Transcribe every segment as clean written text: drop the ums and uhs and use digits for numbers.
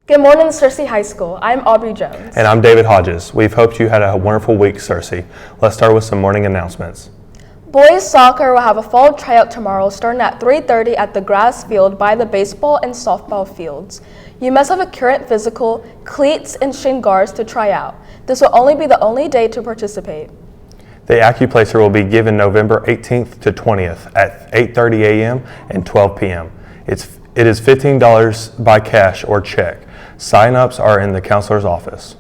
Good morning, Searcy High School. I'm Aubrey Jones. And I'm David Hodges. We've hoped you had a wonderful week, Searcy. Let's start with some morning announcements. Boys soccer will have a fall tryout tomorrow starting at 3:30 at the grass field by the baseball and softball fields. You must have a current physical, cleats, and shin guards to try out. This will only be the only day to participate. The AccuPlacer will be given November 18th to 20th at 8:30 a.m. and 12 p.m. It is $15 by cash or check. Sign-ups are in the counselor's office.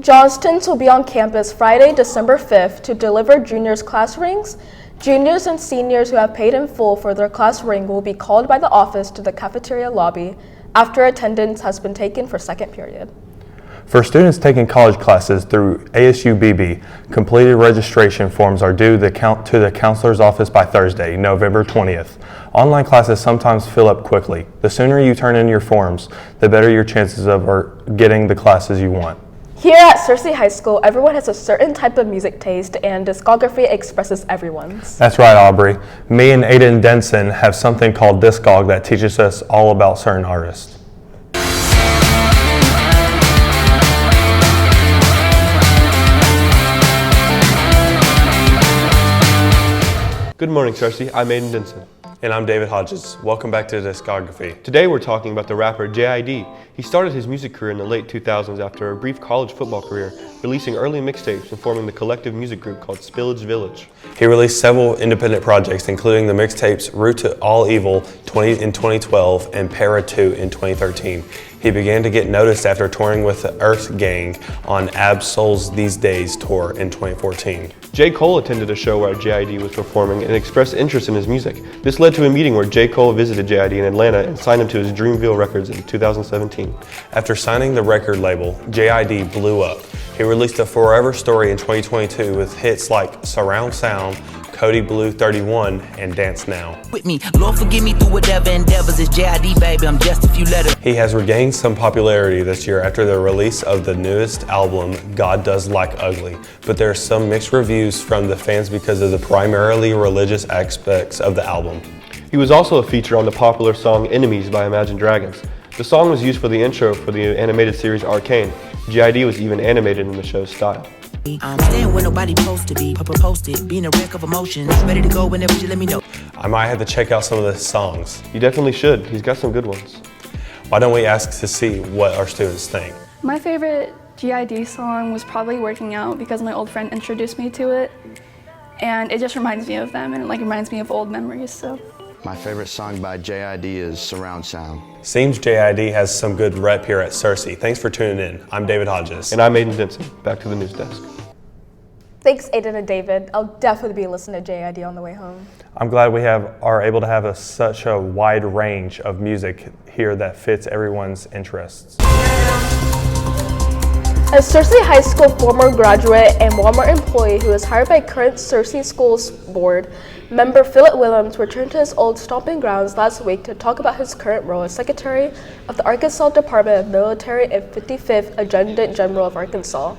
Johnston's will be on campus Friday, December 5th to deliver juniors' class rings. Juniors and seniors who have paid in full for their class ring will be called by the office to the cafeteria lobby after attendance has been taken for second period. For students taking college classes through ASUBB, completed registration forms are due to the counselor's office by Thursday, November 20th. Online classes sometimes fill up quickly. The sooner you turn in your forms, the better your chances of getting the classes you want. Here at Searcy High School, everyone has a certain type of music taste, and discography expresses everyone's. That's right, Aubrey. Me and Aiden Denson have something called Discog that teaches us all about certain artists. Good morning, Searcy. I'm Aiden Denson. And I'm David Hodges. Welcome back to Discography. Today we're talking about the rapper JID. He started his music career in the late 2000s after a brief college football career, releasing early mixtapes and forming the collective music group called Spillage Village. He released several independent projects, including the mixtapes Root to All Evil in 2012 and Para 2 in 2013. He began to get noticed after touring with the Earth Gang on Ab-Soul's These Days tour in 2014. J. Cole attended a show where JID was performing and expressed interest in his music. This led to a meeting where J. Cole visited JID in Atlanta and signed him to his Dreamville Records in 2017. After signing the record label, JID blew up. He released a Forever Story in 2022 with hits like Surround Sound, Cody Blue 31, and Dance Now. With me, Lord forgive me through whatever endeavors. It's JID, baby, I'm just a few letters. He has regained some popularity this year after the release of the newest album, God Does Like Ugly, but there are some mixed reviews from the fans because of the primarily religious aspects of the album. He was also a feature on the popular song Enemies by Imagine Dragons. The song was used for the intro for the animated series Arcane. JID was even animated in the show's style. I'm staying where nobody's supposed to be, posted, being a wreck of emotions, ready to go whenever you let me know. I might have to check out some of the songs. You definitely should. He's got some good ones. Why don't we ask to see what our students think? My favorite JID song was probably Working Out because my old friend introduced me to it, and it just reminds me of them and it reminds me of old memories. So. My favorite song by JID is Surround Sound. Seems JID has some good rep here at Searcy. Thanks for tuning in. I'm David Hodges. And I'm Aiden Denson. Back to the news desk. Thanks, Aiden and David. I'll definitely be listening to JID on the way home. I'm glad we are able to have such a wide range of music here that fits everyone's interests. A Searcy High School former graduate and Walmart employee who was hired by current Searcy Schools Board member Philip Williams returned to his old stomping grounds last week to talk about his current role as Secretary of the Arkansas Department of Military and 55th Adjutant General of Arkansas.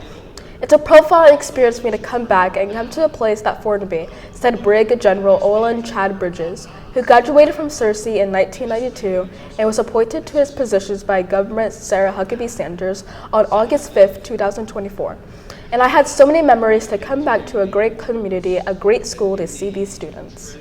It's a profound experience for me to come back and come to a place that formed me, said Brig General Olin Chad Bridges, who graduated from Searcy in 1992 and was appointed to his positions by Governor Sarah Huckabee Sanders on August 5, 2024. And I had so many memories to come back to a great community, a great school to see these students.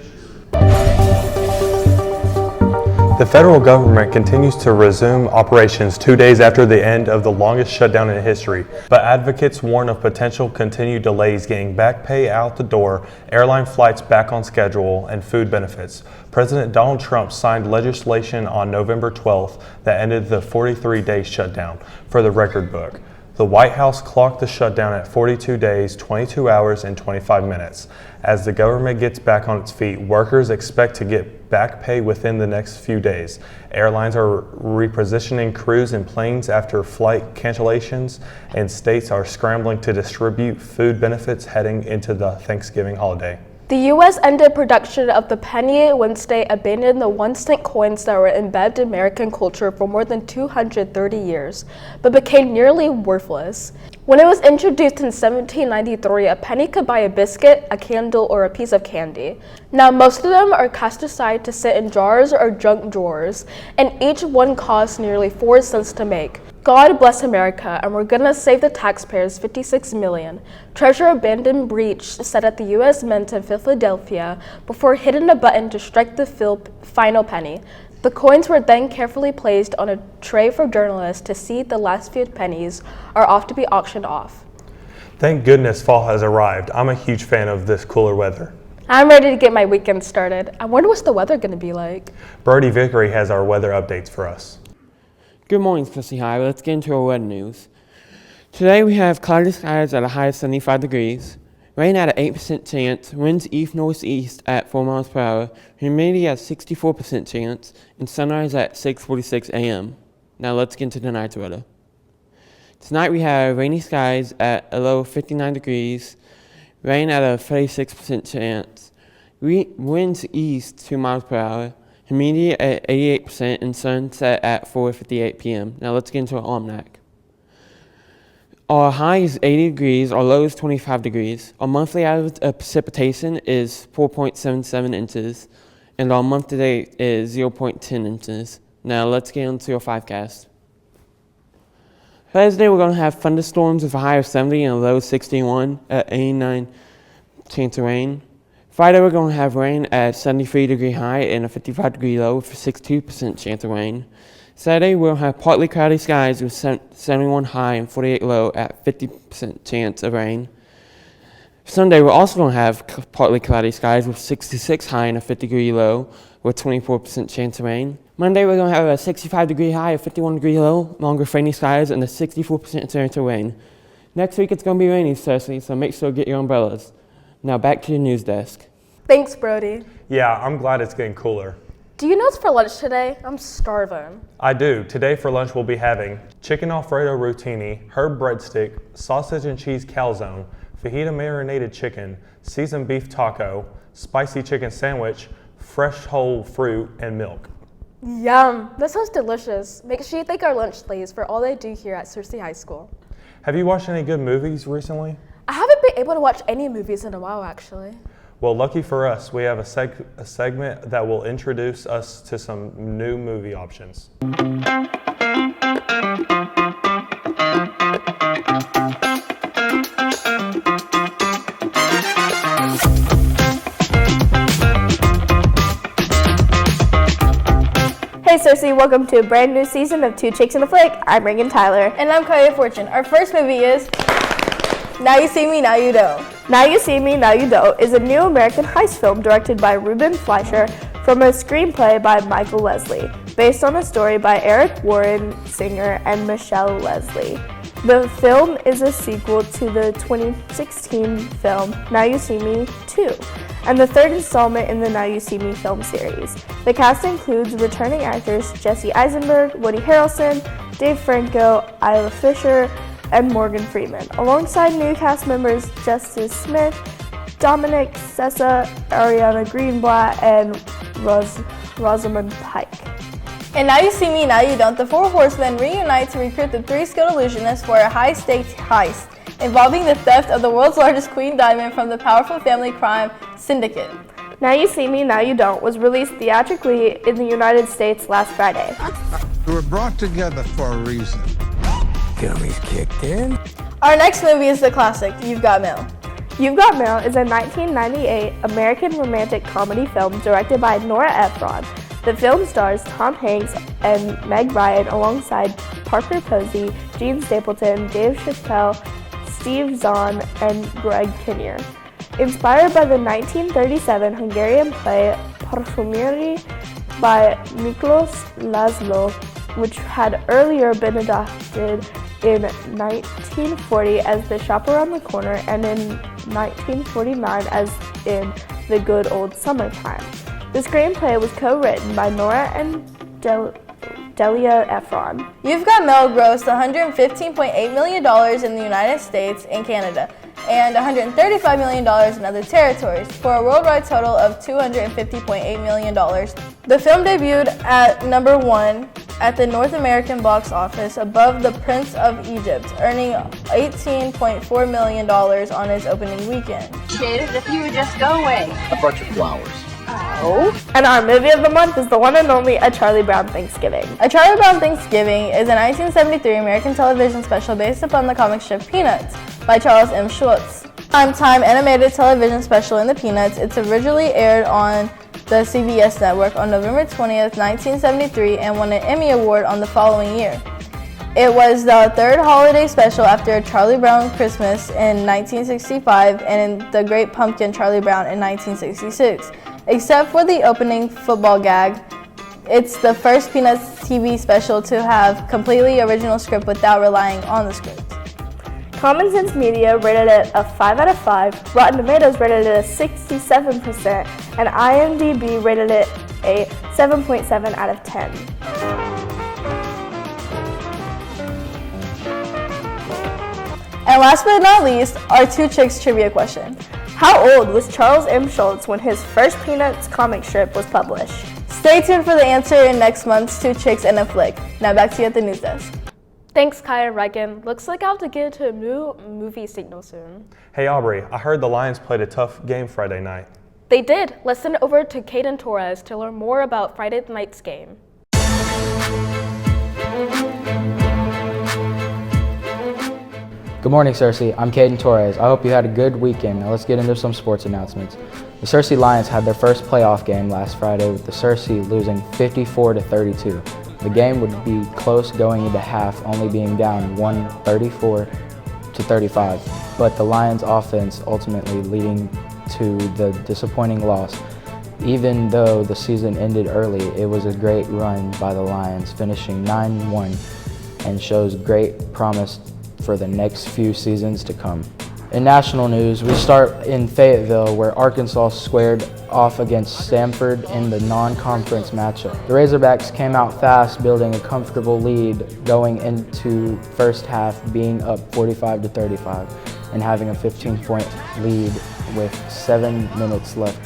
The federal government continues to resume operations 2 days after the end of the longest shutdown in history, but advocates warn of potential continued delays getting back pay out the door, airline flights back on schedule, and food benefits. President Donald Trump signed legislation on November 12th that ended the 43-day shutdown for the record book. The White House clocked the shutdown at 42 days, 22 hours, and 25 minutes. As the government gets back on its feet, workers expect to get back pay within the next few days. Airlines are repositioning crews and planes after flight cancellations, and states are scrambling to distribute food benefits heading into the Thanksgiving holiday. The U.S. ended production of the penny Wednesday, abandoning the 1-cent coins that were embedded in American culture for more than 230 years, but became nearly worthless. When it was introduced in 1793, a penny could buy a biscuit, a candle, or a piece of candy. Now most of them are cast aside to sit in jars or junk drawers, and each one costs nearly 4 cents to make. God bless America, and we're gonna save the taxpayers $56 million. Treasurer Brandon Breach said at the U.S. Mint in Philadelphia before hitting the button to strike the final penny. The coins were then carefully placed on a tray for journalists to see the last few pennies are off to be auctioned off. Thank goodness fall has arrived. I'm a huge fan of this cooler weather. I'm ready to get my weekend started. I wonder what's the weather gonna be like. Brody Vickery has our weather updates for us. Good morning, Splissy High. Let's get into our weather news. Today we have cloudy skies at a high of 75 degrees, rain at an 8% chance, winds east-northeast at 4 miles per hour, humidity at 64% chance, and sunrise at 6:46 a.m. Now let's get into tonight's weather. Tonight we have rainy skies at a low of 59 degrees, rain at a 36% chance, winds east 2 miles per hour, humidity at 88%, and sunset at 4:58 p.m. Now let's get into our almanac. Our high is 80 degrees, our low is 25 degrees. Our monthly average of precipitation is 4.77 inches, and our month to date is 0.10 inches. Now let's get into our 5cast. Thursday we're going to have thunderstorms with a high of 70 and a low of 61 at 89 chance of rain. Friday, we're going to have rain at 73-degree high and a 55-degree low with a 62% chance of rain. Saturday, we'll have partly cloudy skies with 71 high and 48 low at 50% chance of rain. Sunday, we're also going to have partly cloudy skies with 66 high and a 50-degree low with 24% chance of rain. Monday, we're going to have a 65-degree high, a 51-degree low, longer rainy skies, and a 64% chance of rain. Next week, it's going to be rainy, Cersei, so make sure to get your umbrellas. Now back to your news desk. Thanks, Brody. Yeah, I'm glad it's getting cooler. Do you know what's for lunch today? I'm starving. I do. Today for lunch we'll be having chicken Alfredo rotini, herb breadstick, sausage and cheese calzone, fajita marinated chicken, seasoned beef taco, spicy chicken sandwich, fresh whole fruit, and milk. Yum, that sounds delicious. Make sure you thank our lunch ladies for all they do here at Searcy High School. Have you watched any good movies recently? I haven't been able to watch any movies in a while, actually. Well, lucky for us, we have a segment that will introduce us to some new movie options. Hey Cersei, welcome to a brand new season of Two Chicks and a Flick. I'm Reagan Tyler. And I'm Kaya Fortune. Our first movie is Now You See Me, Now You Don't. Now You See Me, Now You Don't is a new American heist film directed by Ruben Fleischer from a screenplay by Michael Leslie, based on a story by Eric Warren Singer and Michelle Leslie. The film is a sequel to the 2016 film Now You See Me 2, and the third installment in the Now You See Me film series. The cast includes returning actors Jesse Eisenberg, Woody Harrelson, Dave Franco, Isla Fisher, and Morgan Freeman, alongside new cast members Justice Smith, Dominic Sessa, Ariana Greenblatt, and Rosamund Pike. And Now You See Me, Now You Don't, the four horsemen reunite to recruit the three skilled illusionists for a high-stakes heist involving the theft of the world's largest queen diamond from the powerful family crime syndicate. Now You See Me, Now You Don't was released theatrically in the United States last Friday. We were brought together for a reason. Gummies kicked in. Our next movie is the classic, You've Got Mail. You've Got Mail is a 1998 American romantic comedy film directed by Nora Ephron. The film stars Tom Hanks and Meg Ryan alongside Parker Posey, Gene Stapleton, Dave Chappelle, Steve Zahn, and Greg Kinnear. Inspired by the 1937 Hungarian play Parfumeri by Miklos Laszlo, which had earlier been adapted in 1940 as The Shop Around the Corner and in 1949 as in The Good Old Summertime. The screenplay was co-written by Nora and Delia Ephron. You've Got Mail grossed $115.8 million in the United States and Canada and $135 million in other territories for a worldwide total of $250.8 million. The film debuted at number 1 at the North American box office above The Prince of Egypt, earning $18.4 million on its opening weekend. If you would just go away. I brought you flowers. And our movie of the month is the one and only A Charlie Brown Thanksgiving. A Charlie Brown Thanksgiving is a 1973 American television special based upon the comic strip Peanuts by Charles M. Schulz. Primetime animated television special in the Peanuts. It's originally aired on the CBS network on November 20th, 1973 and won an Emmy Award on the following year. It was the third holiday special after Charlie Brown Christmas in 1965 and The Great Pumpkin Charlie Brown in 1966. Except for the opening football gag, it's the first Peanuts TV special to have completely original script without relying on the script. Common Sense Media rated it a 5 out of 5, Rotten Tomatoes rated it a 67%, and IMDb rated it a 7.7 out of 10. And last but not least, our Two Chicks trivia question. How old was Charles M. Schulz when his first Peanuts comic strip was published? Stay tuned for the answer in next month's Two Chicks and a Flick. Now back to you at the news desk. Thanks, Kai and Reagan. Looks like I'll have to get into a new movie signal soon. Hey Aubrey, I heard the Lions played a tough game Friday night. They did. Let's send it over to Caden Torres to learn more about Friday night's game. Good morning, Cersei. I'm Caden Torres. I hope you had a good weekend. Now let's get into some sports announcements. The Cersei Lions had their first playoff game last Friday with the Cersei losing 54-32. The game would be close going into half, only being down 34-35, but the Lions offense ultimately leading to the disappointing loss. Even though the season ended early, it was a great run by the Lions, finishing 9-1 and shows great promise for the next few seasons to come. In national news, we start in Fayetteville, where Arkansas squared off against Stanford in the non-conference matchup. The Razorbacks came out fast, building a comfortable lead going into first half, being up 45-35 and having a 15-point lead with 7 minutes left.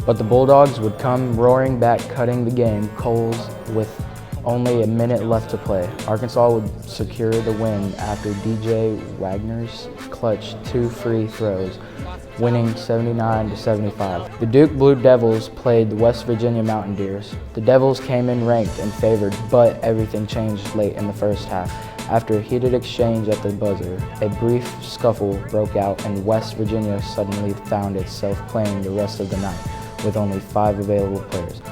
But the Bulldogs would come roaring back, cutting the game close with only a minute left to play. Arkansas would secure the win after DJ Wagner's clutch 2 free throws, winning 79-75. The Duke Blue Devils played the West Virginia Mountaineers. The Devils came in ranked and favored, but everything changed late in the first half. After a heated exchange at the buzzer, a brief scuffle broke out and West Virginia suddenly found itself playing the rest of the night with only 5 available players.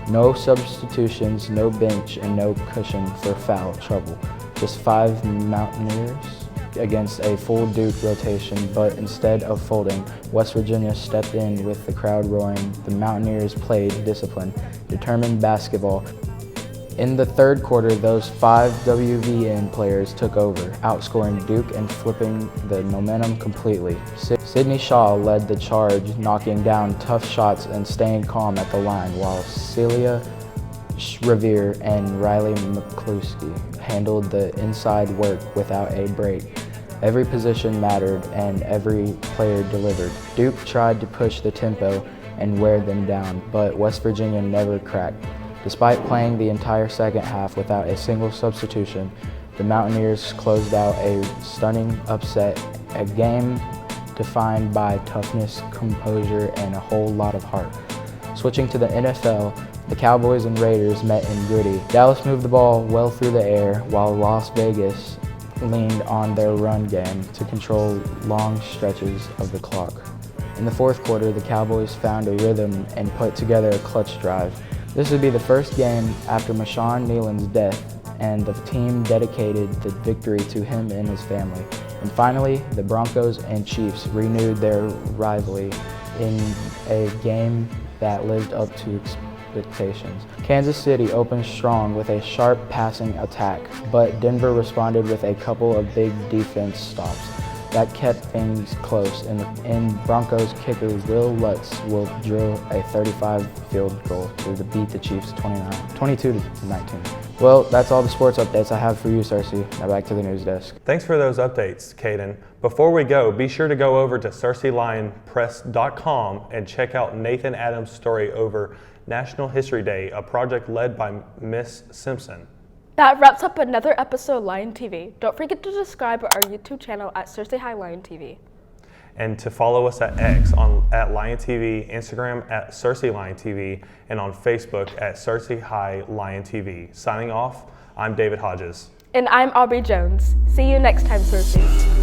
No substitutions, no bench, and no cushion for foul trouble. Just 5 Mountaineers against a full Duke rotation, but instead of folding, West Virginia stepped in with the crowd roaring. The Mountaineers played disciplined, determined basketball. In the third quarter, those 5 WVN players took over, outscoring Duke and flipping the momentum completely. Sydney Shaw led the charge, knocking down tough shots and staying calm at the line, while Celia Revere and Riley McCluskey handled the inside work without a break. Every position mattered and every player delivered. Duke tried to push the tempo and wear them down, but West Virginia never cracked. Despite playing the entire second half without a single substitution, the Mountaineers closed out a stunning upset, a game defined by toughness, composure, and a whole lot of heart. Switching to the NFL, the Cowboys and Raiders met in gritty. Dallas moved the ball well through the air, while Las Vegas leaned on their run game to control long stretches of the clock. In the fourth quarter, the Cowboys found a rhythm and put together a clutch drive. This would be the first game after Marshawn Nealon's death, and the team dedicated the victory to him and his family. And finally, the Broncos and Chiefs renewed their rivalry in a game that lived up to expectations. Kansas City opened strong with a sharp passing attack, but Denver responded with a couple of big defense stops that kept things close, and Broncos kicker Will Lutz will drill a 35 field goal to beat the Chiefs 22-19. Well, that's all the sports updates I have for you, Cersei. Now back to the news desk. Thanks for those updates, Caden. Before we go, be sure to go over to CerseiLionPress.com and check out Nathan Adams' story over National History Day, a project led by Miss Simpson. That wraps up another episode of Lion TV. Don't forget to subscribe to our YouTube channel at Cersei High Lion TV. and to follow us at X at Lion TV, Instagram at Cersei Lion TV, and on Facebook at Cersei High Lion TV. Signing off, I'm David Hodges. And I'm Aubrey Jones. See you next time, Cersei.